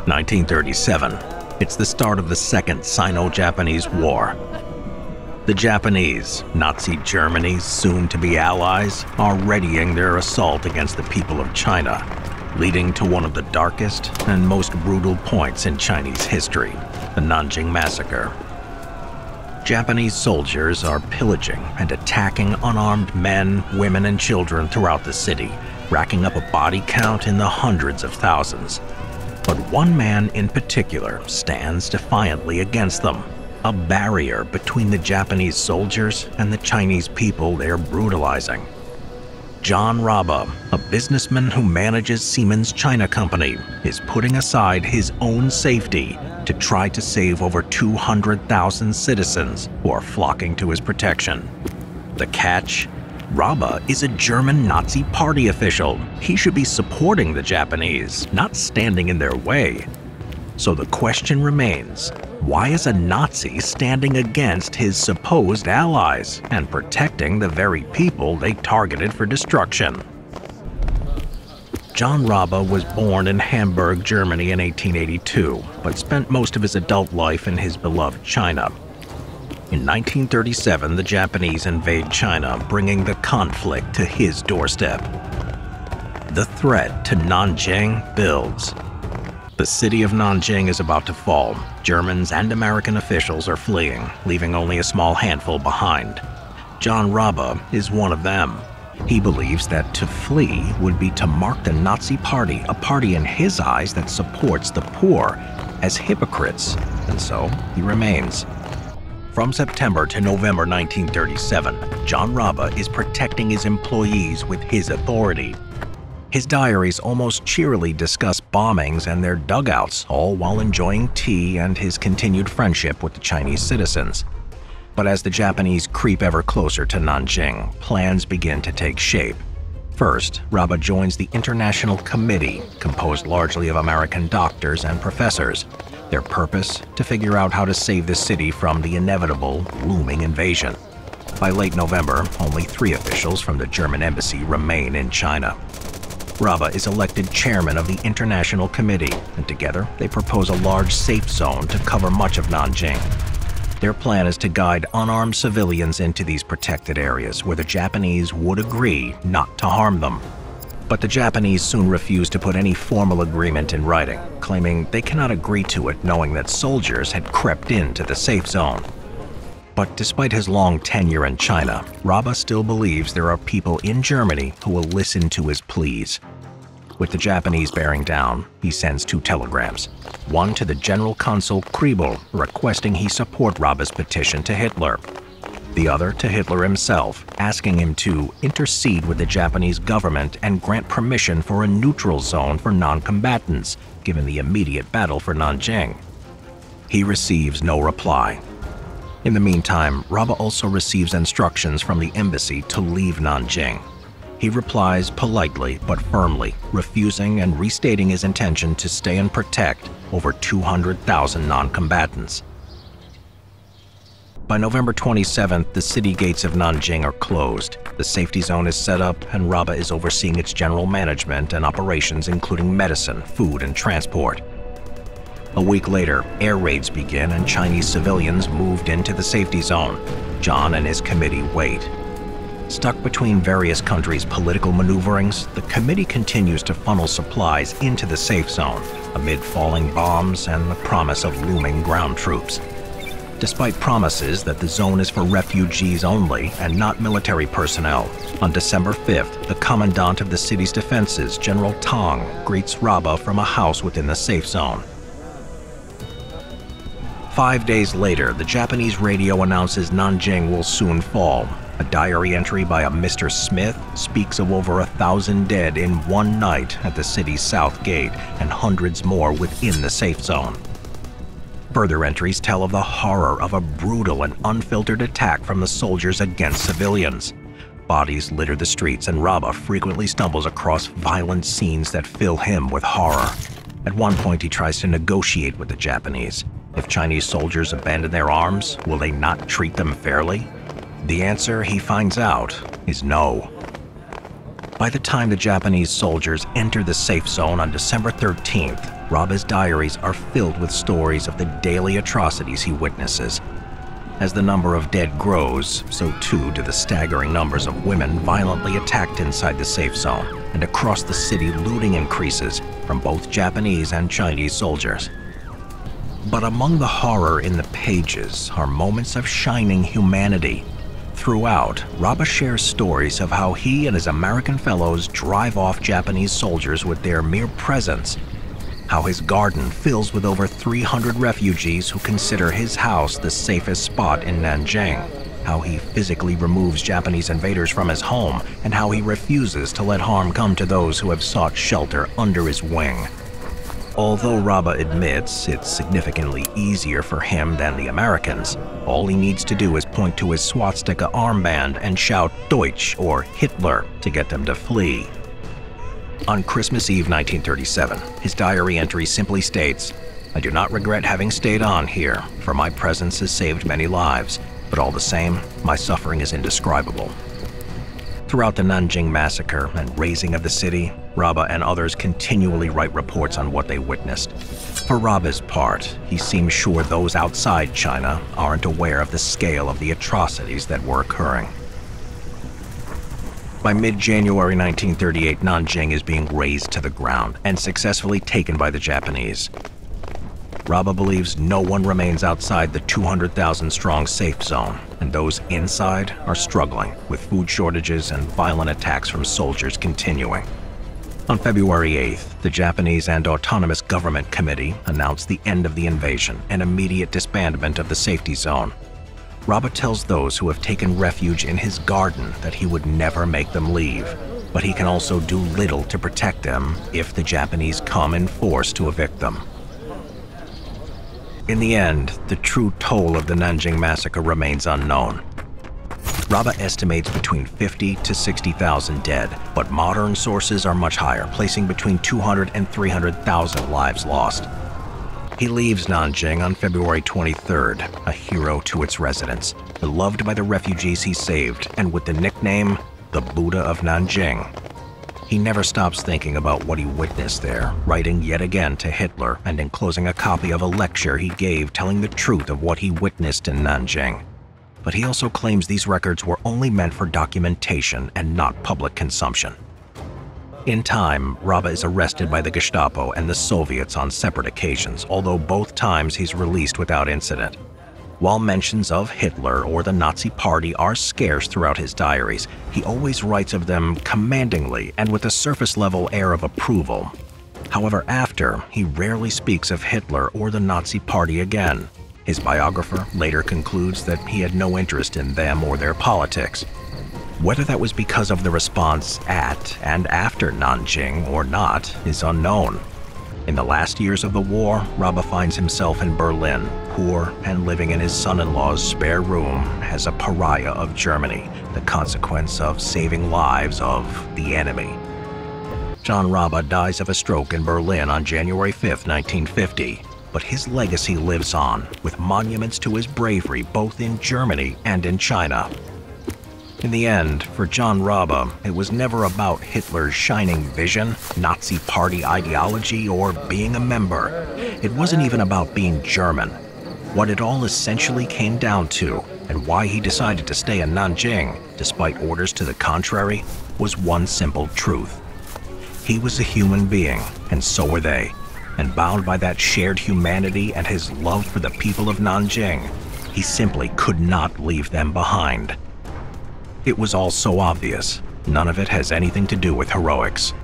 1937. It's the start of the Second Sino-Japanese War. The Japanese, Nazi Germany's soon-to-be allies, are readying their assault against the people of China, leading to one of the darkest and most brutal points in Chinese history, the Nanjing Massacre. Japanese soldiers are pillaging and attacking unarmed men, women, and children throughout the city, racking up a body count in the hundreds of thousands. But one man in particular stands defiantly against them, a barrier between the Japanese soldiers and the Chinese people they're brutalizing. John Rabe, a businessman who manages Siemens China Company, is putting aside his own safety to try to save over 200,000 citizens who are flocking to his protection. The catch? Rabe is a German Nazi party official. He should be supporting the Japanese, not standing in their way. So the question remains, why is a Nazi standing against his supposed allies and protecting the very people they targeted for destruction? John Rabe was born in Hamburg, Germany in 1882, but spent most of his adult life in his beloved China. In 1937, the Japanese invade China, bringing the conflict to his doorstep. The threat to Nanjing builds. The city of Nanjing is about to fall. Germans and American officials are fleeing, leaving only a small handful behind. John Rabe is one of them. He believes that to flee would be to mark the Nazi Party, a party in his eyes that supports the poor, as hypocrites, and so he remains. From September to November 1937, John Rabe is protecting his employees with his authority. His diaries almost cheerily discuss bombings and their dugouts, all while enjoying tea and his continued friendship with the Chinese citizens. But as the Japanese creep ever closer to Nanjing, plans begin to take shape. First, Rabe joins the International Committee, composed largely of American doctors and professors. Their purpose? To figure out how to save the city from the inevitable, looming invasion. By late November, only 3 officials from the German embassy remain in China. Rabe is elected chairman of the International Committee, and together they propose a large safe zone to cover much of Nanjing. Their plan is to guide unarmed civilians into these protected areas where the Japanese would agree not to harm them. But the Japanese soon refuse to put any formal agreement in writing, claiming they cannot agree to it knowing that soldiers had crept into the safe zone. But despite his long tenure in China, Rabe still believes there are people in Germany who will listen to his pleas. With the Japanese bearing down, he sends 2 telegrams, one to the General Consul Kriebel requesting he support Rabe's petition to Hitler, the other to Hitler himself, asking him to intercede with the Japanese government and grant permission for a neutral zone for non-combatants, given the immediate battle for Nanjing. He receives no reply. In the meantime, Rabe also receives instructions from the embassy to leave Nanjing. He replies politely but firmly, refusing and restating his intention to stay and protect over 200,000 non-combatants. By November 27th, the city gates of Nanjing are closed. The safety zone is set up, and Rabe is overseeing its general management and operations, including medicine, food, and transport. A week later, air raids begin and Chinese civilians moved into the safety zone. John and his committee wait. Stuck between various countries' political maneuverings, the committee continues to funnel supplies into the safe zone, amid falling bombs and the promise of looming ground troops. Despite promises that the zone is for refugees only and not military personnel, on December 5th, the commandant of the city's defenses, General Tang, greets Rabe from a house within the safe zone. 5 days later, the Japanese radio announces Nanjing will soon fall. A diary entry by a Mr. Smith speaks of over 1,000 dead in one night at the city's south gate and hundreds more within the safe zone. Further entries tell of the horror of a brutal and unfiltered attack from the soldiers against civilians. Bodies litter the streets, and Rabe frequently stumbles across violent scenes that fill him with horror. At one point, he tries to negotiate with the Japanese. If Chinese soldiers abandon their arms, will they not treat them fairly? The answer, he finds out, is no. By the time the Japanese soldiers enter the safe zone on December 13th, Rabe's diaries are filled with stories of the daily atrocities he witnesses. As the number of dead grows, so too do the staggering numbers of women violently attacked inside the safe zone, and across the city looting increases from both Japanese and Chinese soldiers. But among the horror in the pages are moments of shining humanity. Throughout, Rabe shares stories of how he and his American fellows drive off Japanese soldiers with their mere presence, how his garden fills with over 300 refugees who consider his house the safest spot in Nanjing, how he physically removes Japanese invaders from his home, and how he refuses to let harm come to those who have sought shelter under his wing. Although Rabe admits it's significantly easier for him than the Americans, all he needs to do is point to his swastika armband and shout Deutsch or Hitler to get them to flee. On Christmas Eve 1937, his diary entry simply states, "I do not regret having stayed on here, for my presence has saved many lives, but all the same, my suffering is indescribable." Throughout the Nanjing Massacre and razing of the city, Rabe and others continually write reports on what they witnessed. For Rabe's part, he seems sure those outside China aren't aware of the scale of the atrocities that were occurring. By mid-January 1938, Nanjing is being razed to the ground and successfully taken by the Japanese. Rabe believes no one remains outside the 200,000-strong safe zone, and those inside are struggling, with food shortages and violent attacks from soldiers continuing. On February 8th, the Japanese and Autonomous Government Committee announced the end of the invasion and immediate disbandment of the safety zone. Rabe tells those who have taken refuge in his garden that he would never make them leave, but he can also do little to protect them if the Japanese come in force to evict them. In the end, the true toll of the Nanjing Massacre remains unknown. Rabe estimates between 50 to 60,000 dead, but modern sources are much higher, placing between 200 and 300,000 lives lost. He leaves Nanjing on February 23rd, a hero to its residents, beloved by the refugees he saved, and with the nickname, the Buddha of Nanjing. He never stops thinking about what he witnessed there, writing yet again to Hitler and enclosing a copy of a lecture he gave telling the truth of what he witnessed in Nanjing. But he also claims these records were only meant for documentation and not public consumption. In time, Rabe is arrested by the Gestapo and the Soviets on separate occasions, although both times he's released without incident. While mentions of Hitler or the Nazi Party are scarce throughout his diaries, he always writes of them commandingly and with a surface-level air of approval. However, after, he rarely speaks of Hitler or the Nazi Party again. His biographer later concludes that he had no interest in them or their politics. Whether that was because of the response at and after Nanjing or not is unknown. In the last years of the war, Rabe finds himself in Berlin, poor and living in his son-in-law's spare room as a pariah of Germany, the consequence of saving lives of the enemy. John Rabe dies of a stroke in Berlin on January 5, 1950, but his legacy lives on, with monuments to his bravery both in Germany and in China. In the end, for John Rabe, it was never about Hitler's shining vision, Nazi Party ideology, or being a member. It wasn't even about being German. What it all essentially came down to, and why he decided to stay in Nanjing, despite orders to the contrary, was one simple truth. He was a human being, and so were they. And bound by that shared humanity and his love for the people of Nanjing, he simply could not leave them behind. It was all so obvious. None of it has anything to do with heroics.